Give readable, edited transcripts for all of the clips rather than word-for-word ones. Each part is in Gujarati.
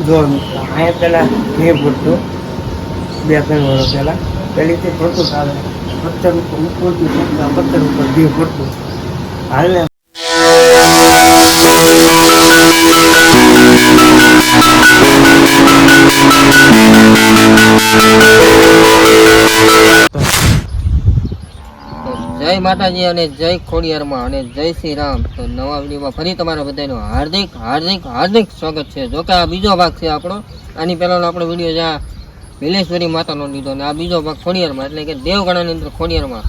જો અહીંયા પહેલાં ઘી ભરતું 2-3 વર્ષ પહેલાં પહેલીથી ભરતું આવે પથ્થર ઉપર મૂકવું પથ્થર ઉપર ઘી ભરતું હાલને જય માતાજી અને જય ખોડિયારમાં અને જય શ્રી રામ. તો નવા વિડીયોમાં ફરી તમારા બધાનું હાર્દિક હાર્દિક હાર્દિક સ્વાગત છે. જોકે આ બીજો ભાગ છે આપણો. આની પહેલાંનો આપણો વિડીયો જ્યાં ભીલેશ્વરી માતાનો લીધો અને આ બીજો ભાગ ખોડિયારમાં એટલે કે દેવગણાની અંદર ખોડિયારમાં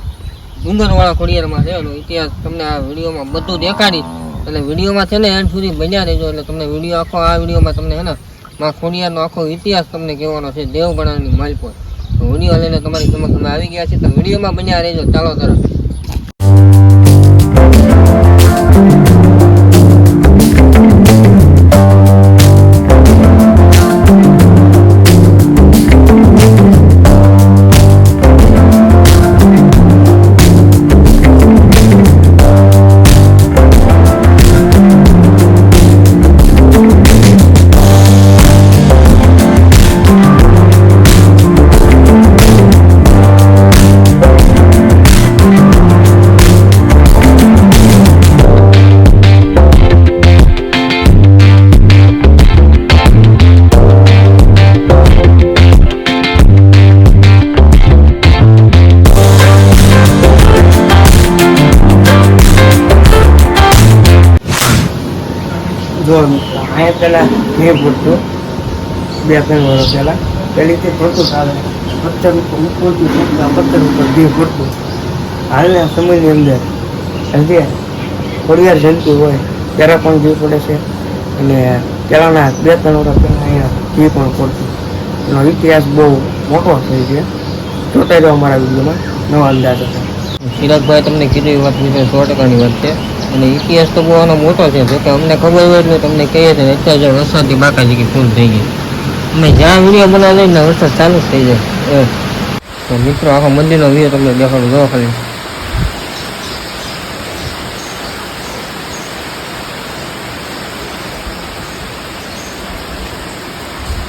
ડુંગરવાળા ખોડિયારમાં છે એનો ઇતિહાસ તમને આ વિડીયોમાં બધું દેખાડી. એટલે વિડીયોમાં છે ને એન્ડ સુધી બન્યા રહેજો એટલે તમને વિડીયો આખો આ વિડીયોમાં તમને છે ને માં ખોડિયારનો આખો ઇતિહાસ તમને કહેવાનો છે દેવગણાની માલપોર. તો વિડીયો લઈને તમારી સમક્ષ તમે આવી ગયા છે તો વિડીયોમાં બન્યા રહેજો. ચાલો તરફ જો અહીંયા પહેલાં ઘી ભરતું 2-3 વર્ષ પહેલાં પહેલીથી ભરતું આવે પથ્થર ઉપર મૂકવું પથ્થર ઉપર ઘી ભરતું હાલના સમયની અંદર હજી ખોડિયાર જંતુ હોય ત્યારે પણ ઘી પડે છે અને પહેલાંના 2-3 વર્ષ પહેલાં અહીંયા ઘી પણ પડતું. એનો ઇતિહાસ બહુ મોટો થઈ છે. જોતા જાઓ અમારા વિડીયોમાં નવા અંદાજ હતા. સિરાજભાઈ તમને કીધું એ વાત વિશે 100%ની વાત છે અને ઇતિહાસ તો બહુ આનો મોટો છે. જોકે અમને ખબર હોય એટલે તમને કહીએ છીએ અત્યારે જો વરસાદની બાકાજી ફૂલ થઈ ગઈ. અમે જ્યાં વિડીયો બનાવી લઈને વરસાદ ચાલુ જ થઈ જાય. તો મિત્રો આખો મંદિરનો વિડીયો તમને દેખાડું જો ખાલી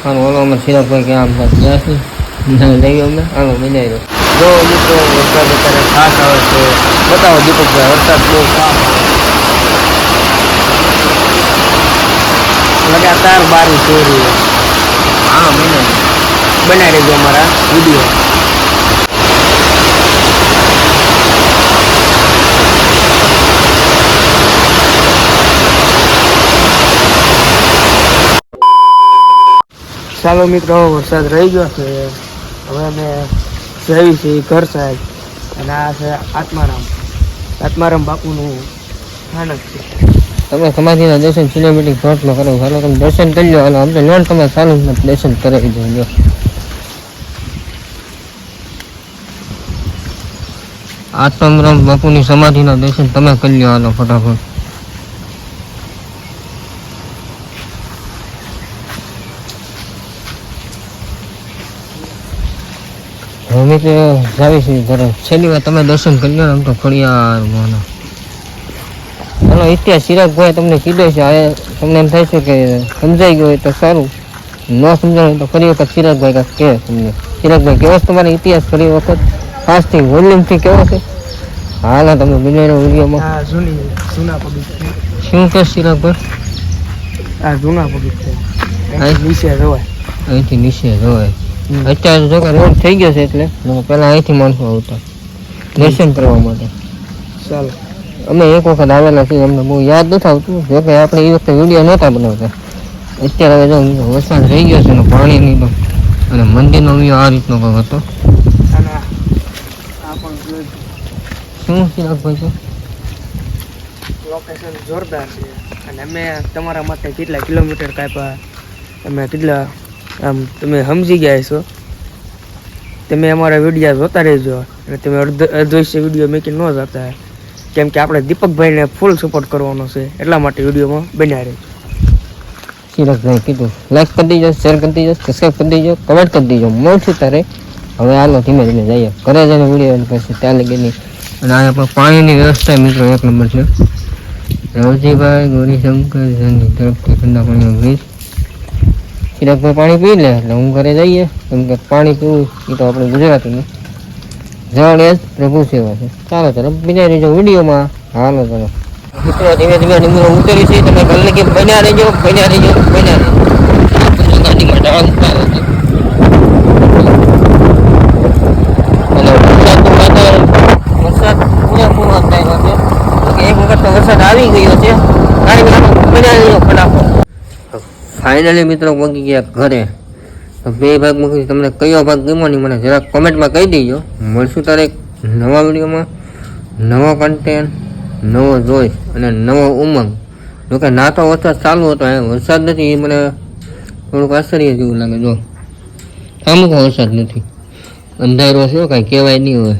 હાલો ઓલો અમારે સિરાજભાઈ કે આમ ગયા છે લઈ અમે હાલો બનાવી રહ્યો. જો મિત્રો વરસાદ અત્યારે ખાસ આવે છે. બતાવો દીપકભાઈ વરસાદ બહુ ખાસ લગાતાર બારી ચોરી હાલો બનાવી દેજો અમારા વિડીયો. ચાલો મિત્રો વરસાદ રહી ગયો છે. હવે અમે જઈએ છીએ ઘર સાહેબ અને આ છે આત્મારામ બાપુનું સ્થાનક છે. તમે સમાધિના દર્શન સિનેમેટિક શોર્ટમાં કરો. ચાલો તમે દર્શન કરી લો અને આમ તો લોન તમે ચાલુ દર્શન કરાવી દેજો. આત્મારામ બાપુની સમાધિના દર્શન તમે કરી લો હાલો ફટાફટ. અમે તો જાવી છીએ ઘરે. છેલ્લી વાર તમે દર્શન કરી લો આમ તો ખોડિયાર મોના એનો ઇતિહાસ સિરાજભાઈ તમને કીધો છે. હવે તમને એમ થાય છે કે સમજાઈ ગયો હોય તો સારું, ન સમજાય તો ફરી વખત સિરાજભાઈ કાંઈક કહે તમને. સિરાજભાઈ કેવો છે તમારો ઇતિહાસ ફરી વખત ખાસથી વોલ્યુમથી કેવો છે? હાલ તમે બનાવેલો વિડીયોમાં જૂના પગથિયા શું કહે સિરાજભાઈ? આ જૂના પગથિયા નીચે જવાય, અહીંથી નીચે જવાય. અત્યારે જો કે રોડ થઈ ગયો છે એટલે પહેલાં અહીંથી માણસો આવતા દર્શન કરવા માટે. ચાલો અમે એક વખત આવેલા છીએ, અમને બહુ યાદ નથી આવતું. જોકે આપણે એ વખતે વિડીયો નહોતા બનાવતા. અત્યારે હવે જો વરસાદ થઈ ગયો છે ને પાણીની તો અને મંદિરનો વ્યૂ આ રીતનો કંઈક હતો. શું સિરાજભાઈ છે? લોકેશન જોરદાર છે અને અમે તમારા માટે કેટલા કિલોમીટર કાપ્યા તમે કેટલા આમ તમે સમજી ગયા છો. તમે અમારા વિડીયો જોતા રહેજો અને તમે અડધો વિડીયો મેકી ન જતા, કેમ કે આપણે દીપકભાઈને ફૂલ સપોર્ટ કરવાનો છે એટલા માટે વિડીયોમાં બન્યા રહેજો. સિરાજભાઈ કીધું લાઈક કરી દેજો, શેર કરી દેજો, સબસ્ક્રાઈબ કરી દેજો, કમેન્ટ કરી દેજો. મળશું તારે હવે હાલો ધીમે ધીમે જઈએ ઘરે જઈને વિડીયો પછી ત્યાં લગીની. અને આ પણ પાણીની વ્યવસ્થા મિત્રો 1 નંબર છે. રવજીભાઈ ગૌરીશંકર તરફથી ઠંડા પાણીનો બ્રિજ ચિરાગભાઈ પાણી પી લે એટલે હું ઘરે જઈએ, કેમ કે પાણી પીવું એ તો આપણે ગુજરાતીનું જળ એ જ પ્રભુ સેવા છે. ચાલો ચાલો બીજા રહેજો વિડીયોમાં. હાલો ચાલો મિત્રો, ધીમે ધીમે ડુંગરો ઉતરી છે. તમે ગલ્લે કે બન્યા રહેજો. ગાડીમાં ડાળ ઉતારે છે. અને વરસાદ પૂરેપૂરો થયેલો છે. એક વખત તો વરસાદ આવી ગયો છે. ગાડીમાં બન્યા રહેજો ફટાફટ. ફાઇનલી મિત્રો પહોંચી ગયા ઘરે. તો બે ભાગમાંથી તમને કયો ભાગ ગમ્યો નહીં મને જરાક કોમેન્ટમાં કહી દેજો. મળશું તારે એક નવા વિડીયોમાં, નવો કન્ટેન્ટ, નવો જોઈશ અને નવો ઉમંગ. જોકે ના તો વરસાદ ચાલુ હતો, વરસાદ નથી એ મને થોડુંક આશ્ચર્ય જેવું લાગે. જો અમુક વરસાદ નથી, અંધારો છે, કાંઈ કહેવાય નહીં. હવે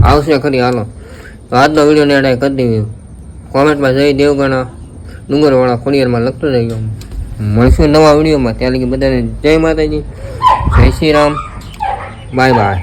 આવશે ખરી. હાલો તો આજનો વિડીયોને એડ કરી દેવી. કોમેન્ટમાં જય દેવગણા ડુંગરવાળા ખોડિયારમાં લખતો જઈજો. મળશું નવા વિડીયોમાં. ત્યાં લગી બધાને જય માતાજી, જય શ્રી રામ, બાય બાય.